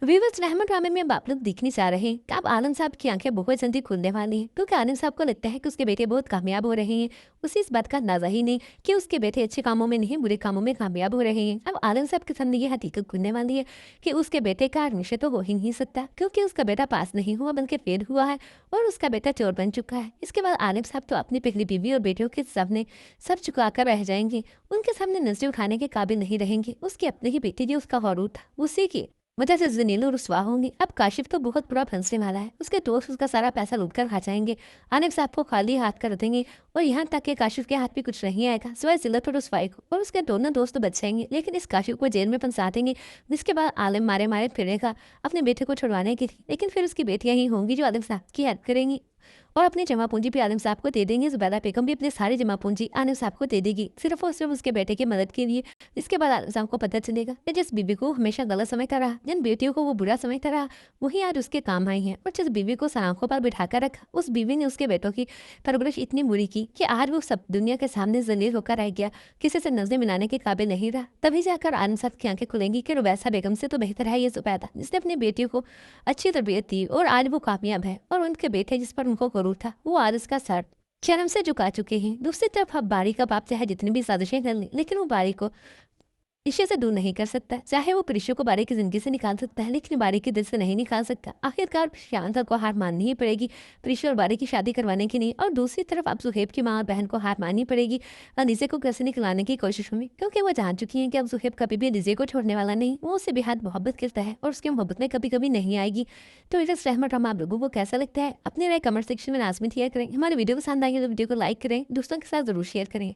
Viewers रहमत ड्रामे में अब आप लोग देखने जा रहे हैं कि अब आनंद साहब की आंखें बहुत जल्दी खुलने वाली हैं, क्योंकि आनंद साहब को लगता है कि उसके बेटे बहुत कामयाब हो रहे हैं। उसे इस बात का अंदाजा ही नहीं कि उसके बेटे अच्छे कामों में नहीं बुरे कामों में कामयाब हो रहे हैं। अब आनंद साहब के सामने ये हकीकत खुलने वाली है कि उसके बेटे का निश्चय तो हो ही नहीं सकता, क्योंकि उसका बेटा पास नहीं हुआ बल्कि फेल हुआ है और उसका बेटा चोर बन चुका है। इसके बाद आनंद साहब तो अपनी पहली बीवी और बेटियों के सामने सब चुकाकर रह जाएंगे। उनके सामने नजरें उठाने के काबिल नहीं रहेंगे। उसकी अपनी ही बेटी जो उसका गरूर था उसी की वजह से जनीलो रुसवा होंगी। अब काशिफ तो बहुत बुरा फंसने वाला है। उसके दोस्त उसका सारा पैसा लूट कर खा जाएंगे, आनिफ साहब को खाली हाथ कर देंगे और यहाँ तक कि काशिफ के हाथ भी कुछ नहीं आएगा सिवाय जिल्लत और रुसवाई को। और उसके दोनों दोस्त तो बच जाएंगे, लेकिन इस काशिफ को जेल में फंसा देंगे, जिसके बाद आलिम मारे मारे फिरेगा अपने बेटे को छुड़वाने के लिए। लेकिन फिर उसकी बेटियां ही होंगी जो आलिम साहब की हेल्प करेंगी और अपनी जमा पूंजी भी आलिम साहब को दे देंगे। जुबैदा बेगम भी अपनी सारी जमा पूंजी आलिम साहब को दे देगी, सिर्फ और सिर्फ उसके बेटे की मदद के लिए। इसके बाद आलिम साहब को पता चलेगा कि जिस बीवी को हमेशा गलत समझता रहा, जिन बेटियों को वो बुरा समझता रहा, वही आज उसके काम आई हैं। और जिस बीवी को सलाखों पर बिठाकर रखा, उस बीवी ने उसके बेटों की परवरिश इतनी बुरी की कि आज वो सब दुनिया के सामने जलील होकर रह गया, किसी से नजरें मिलाने के काबिल नहीं रहा। तभी जाकर आलिम साहब की आंखें खुलेंगी कि रुबैसा बेगम से तो बेहतर है ये जुबैदा, जिसने अपनी बेटियों को अच्छी तरबियत दी और आज वो कामयाब है। और उनके बेटे जिस पर उनको गरूर था, वो आज उसका सर शर्म से झुका चुके हैं। दूसरी तरफ अब बारी का बाप चाहे जितनी भी साजिशें कर लें, लेकिन वो बारी को इश्य से दूर नहीं कर सकता। चाहे वो प्रिशु को बारी की जिंदगी से निकाल सकता है, लेकिन बारी के दिल से नहीं निकाल सकता। आखिरकार शांता को हार माननी ही पड़ेगी, प्रिशु और बारी की शादी करवाने की नहीं। और दूसरी तरफ अब सुहेब की माँ और बहन को हार माननी पड़ेगी अनीसे को कैसे निकलाने की कोशिशों में, क्योंकि वो जान चुकी हैं कि अब सुहेब कभी भी अनीसे को छोड़ने वाला नहीं। वो उससे बेहद मोहब्बत करता है और उसकी मोहब्बत में कभी कभी नहीं आएगी। तो इस रहमत ड्रामा आप लोगों को कैसा लगता है, अपनी राय कमेंट सेक्शन में लाजमी शेयर करें। हमारे वीडियो पसंद आएंगे तो वीडियो को लाइक करें, दोस्तों के साथ जरूर शेयर करें।